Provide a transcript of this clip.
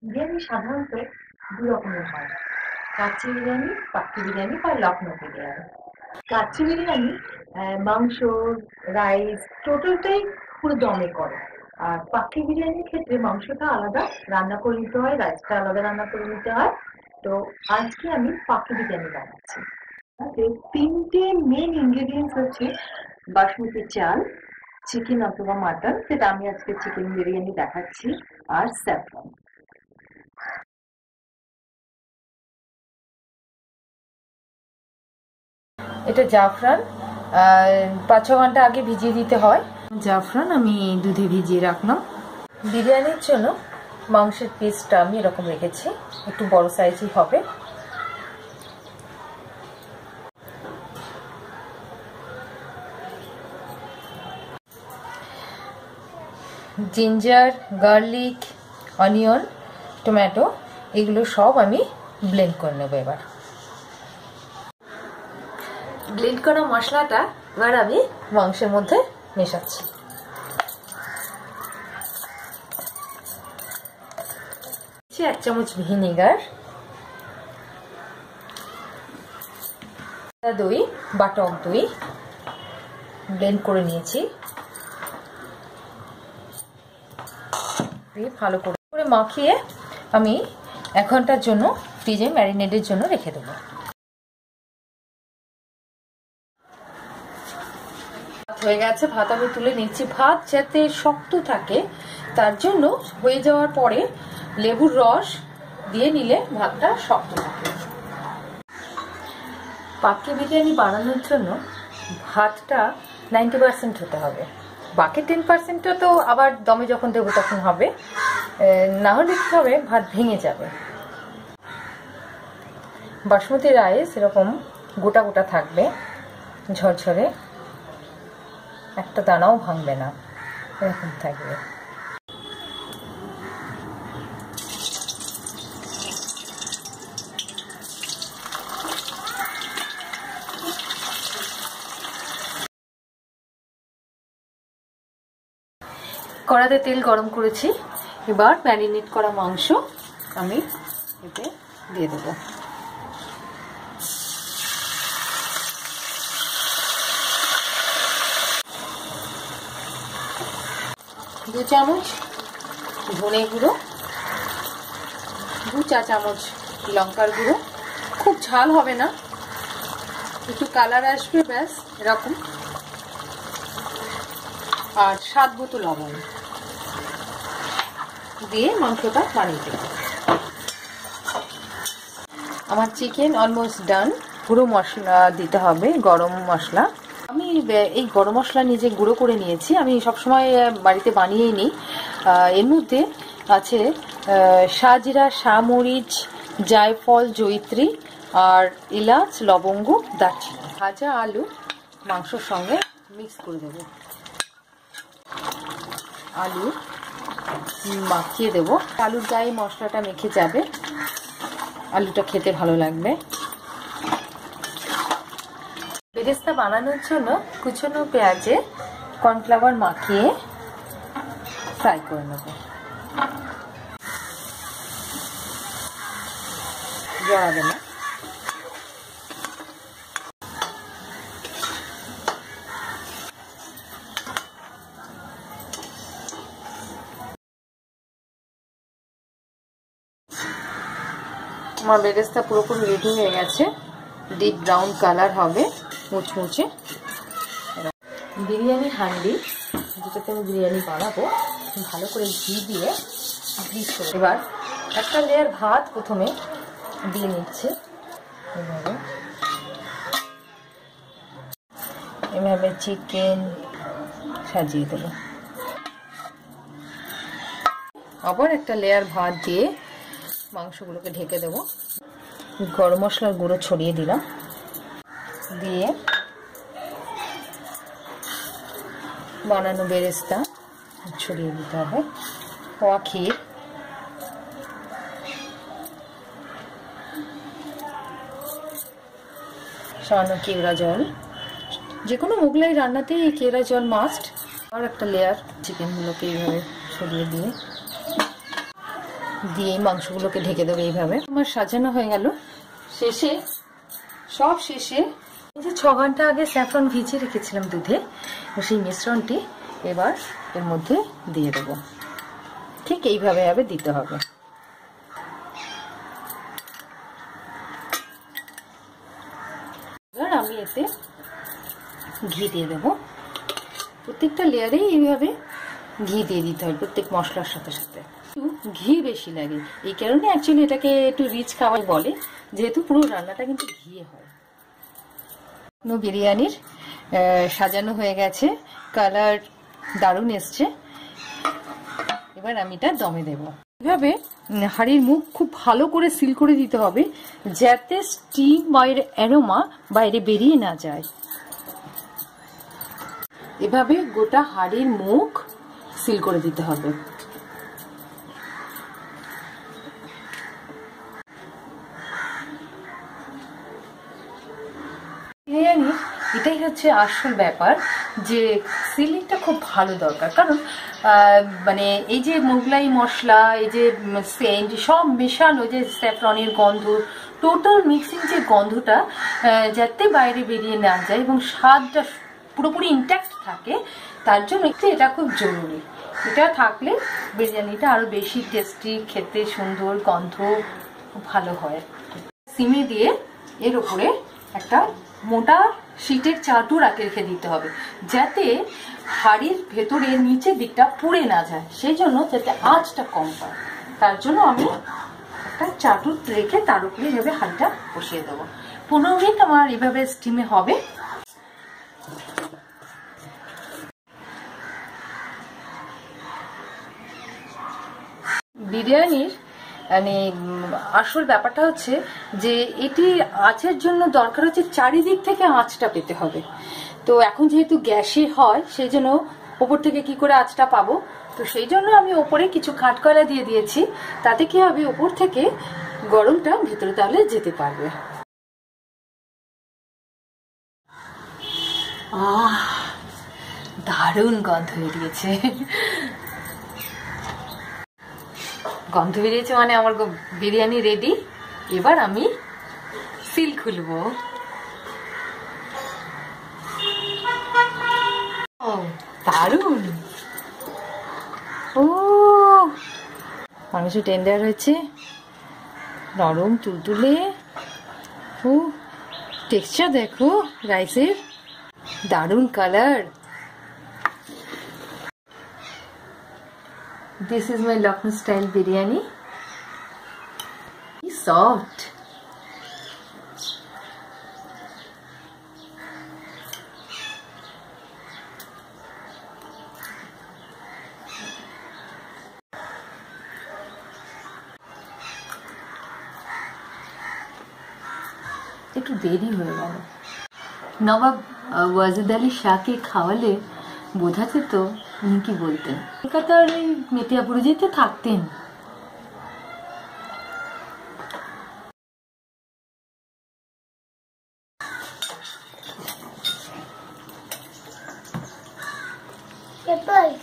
বিরিয়ানি সাধারণত দুই রকমের হয়, কাচ্চি বিরিয়ানি, পাক্কি বিরিয়ানি বা লখনৌ বিরিয়ানি। কাচ্চি বিরিয়ানি মাংস, রাইস টোটালটাই পুরো দমে করে। আর পাক্কি বিরিয়ানির ক্ষেত্রে মাংসটা আলাদা রান্না করে নিতে হয়, রাইসটা আলাদা রান্না করে নিতে হয়। তো আজকে আমি পাক্কি বিরিয়ানি বানাচ্ছি। তিনটে মেন ইনগ্রেডিয়েন্টস হচ্ছে বাসমতি চাল, চিকেন অথবা মাটন, সেটা আমি আজকে চিকেন বিরিয়ানি দেখাচ্ছি, আর স্যাফরন। এটা জাফরান ৫-৬ ঘন্টা আগে ভিজিয়ে দিতে হয়। জাফরান আমি দুধে ভিজিয়ে রাখলাম। বিরিয়ানির জন্য মাংসের পিসটা আমি এরকম রেখেছি, একটু বড় সাইজই হবে। জিঞ্জার, গার্লিক, অনিয়ন, টমেটো এগুলো সব আমি ব্লেন্ড করে নেব। এবার ব্লেন্ড করা মশলাটা এবার আমি মাংসের মধ্যে মেশাচ্ছি। এক চামচ ভিনেগার, দই বা টক দই ব্লেন্ড করে নিয়েছি, ভালো করে মাখিয়ে আমি 1 ঘন্টার জন্য ফ্রিজে ম্যারিনেটের জন্য রেখে দেবো। হয়ে গেছে, ভাত আমি তুলে নিচ্ছি। ভাত যাতে শক্ত থাকে তার জন্য হয়ে যাওয়ার পরে লেবুর রস দিয়ে নিলে ভাতটা শক্ত থাকে। পাক্কি বিরিয়ানি বানানোর জন্য ভাতটা 90% হতে হবে, বাকি 10%টা তো আবার দমে যখন দেবো তখন হবে, না হলে কি হবে, ভাত ভেঙে যাবে। বাসমতি রাইস এরকম গোটা গোটা থাকবে, ঝরঝরে, একটা দানাও ভাঙবে না, এরকম থাকবে। কড়াতে তেল গরম করেছি, এবার ম্যারিনেট করা মাংস আমি এতে দিয়ে দেবো। 2 চামচ ধনে গুঁড়ো, 2 চা চামচ লঙ্কার গুঁড়ো, খুব ঝাল হবে না, একটু কালার আসবে ব্যাস এরকম, আর স্বাদ মতো লবণ দিয়ে মাংসটা বানিয়ে দেব। আমার চিকেন অলমোস্ট ডান। গুঁড়ো মশলা দিতে হবে, গরম মশলা। আমি এই গরম মশলা নিজে গুঁড়ো করে নিয়েছি, আমি সবসময় বাড়িতে বানিয়েই নিই। এর মধ্যে আছে সাজিরা, শামরিচ, জায়ফল, জয়িত্রী আর এলাচ, লবঙ্গ, দারচিনি। ভাজা আলু মাংসর সঙ্গে মিক্স করে দেবো, আলু মাখিয়ে দেবো। আলুর গায়ে মশলাটা মেখে যাবে, আলুটা খেতে ভালো লাগবে। বেরেস্তা বানানোর জন্য কুচনো পেঁয়াজে কর্নফ্লাওয়ার মাখিয়ে ফ্রাই করে নেব। জড়াবে না। আমার বেরেস্তা পুরোপুরি রেডি হয়ে গেছে, ডিপ ব্রাউন কালার হবে, মুচমুচে। বিরিয়ানি হান্ডি, যেটাতে আমি বিরিয়ানি বানাবো, ভালো করে ঘি দিয়ে গ্রিস করে। এবার একটা লেয়ার ভাত প্রথমে দিয়ে নিচ্ছে, এভাবে চিকেন সাজিয়ে দেবো। আবার একটা লেয়ার ভাত দিয়ে মাংসগুলোকে ঢেকে দেবো। গরম মশলার গুঁড়ো ছড়িয়ে দিলাম, দিয়ে বানানো বেরেস্তা ছড়িয়ে দিতে হবে। খোয়া ক্ষীর, সামান্য কেওড়া জল, যে কোনো মোগলাই রান্নাতেই এই কেওড়া জল মাস্ট। আর একটা লেয়ার চিকেনগুলোকে এইভাবে ছড়িয়ে দিয়ে দিয়ে মাংসগুলোকে ঢেকে দেবো এইভাবে। আমার সাজানো হয়ে গেল। শেষে সব শেষে এই যে 6 ঘন্টা আগে স্যাফরন ভিজিয়ে রেখেছিলাম দুধে, সেই মিশ্রণটি এবার এর মধ্যে দিয়ে দেবো। ঠিক এইভাবে দিতে হবে। এবার আমি এতে ঘি দিয়ে দেবো। প্রত্যেকটা লেয়ারেই এইভাবে ঘি দিয়ে দিতে হয় প্রত্যেক মশলার সাথে সাথে। ঘি বেশি লাগে, এই কারণে অ্যাকচুয়ালি এটাকে একটু রিচ খাবার বলে, যেহেতু পুরো রান্নাটা কিন্তু ঘিয়ে হয়। বিরিয়ানির সাজানো হয়ে গেছে, কালার দারুণ এসছে। এবার আমি এটা দমে দেব। এভাবে হাঁড়ির মুখ খুব ভালো করে সিল করে দিতে হবে, যাতে স্টিম বা এর অ্যারোমা বাইরে বেরিয়ে না যায়। এভাবে গোটা হাঁড়ির মুখ সিল করে দিতে হবে। বিরিয়ানির এটাই হচ্ছে আসল ব্যাপার, যে সিলিংটা খুব ভালো দরকার। কারণ মানে এই যে মোগলাই মশলা, এই যে সেন্ট সব মেশানো, যে স্যাফরনের গন্ধ, টোটাল মিক্সিং যে গন্ধটা যাতে বাইরে বেরিয়ে না যায় এবং স্বাদটা পুরোপুরি ইনট্যাক্ট থাকে, তার জন্য এটা খুব জরুরি। এটা থাকলে বিরিয়ানিটা আরো বেশি টেস্টি, খেতে সুন্দর, গন্ধ খুব ভালো হয়। সিমে দিয়ে এর উপরে একটা মোটা শীটের চাদর রেখে দিতে হবে, যাতে হাড়ির ভেতরে নিচের দিকটা পুড়ে না যায়, সেই জন্য যাতে আঁচটা কম পায়। তার জন্য আমি একটা চাদর রেখে তার উপরে এভাবে হাঁড়িটা বসিয়ে দেবো। 15 মিনিট আমার এভাবে স্টিমে হবে। বিরিয়ানির মানে আসল ব্যাপারটা হচ্ছে যে এটি আঁচের জন্য দরকার হচ্ছে চারিদিক থেকে আঁচটা পেতে হবে। তো এখন যেহেতু গ্যাসে হয়, সেই জন্য ওপর থেকে কি করে আঁচটা পাবো, তো সেই জন্য আমি ওপরে কিছু কাঠকয়লা দিয়ে দিয়েছি। তাতে কি হবে, ওপর থেকে গরমটা ভেতরে তাহলে যেতে পারবে। দারুণ গন্ধ বেরিয়েছে। গন্ধ বেরিয়েছে মানে আমার বিরিয়ানি রেডি। এবার আমি সিল খুলবো। দারুণ, ও মাংস টেন্ডার হয়েছে, নরম তুলতুলে। ও টেক্সচার দেখো রাইসের, দারুণ colour. This is my Lucknow style biryani. It's soft. একটু দেরি হয়ে গেল। নবাব ওয়াজিদ আলী শাহকে খাওয়ালে বোঝা যেত উনি কি বলতেন। কলকাতার এই মেটিয়াপুরিজিতে থাকতেন। Goodbye.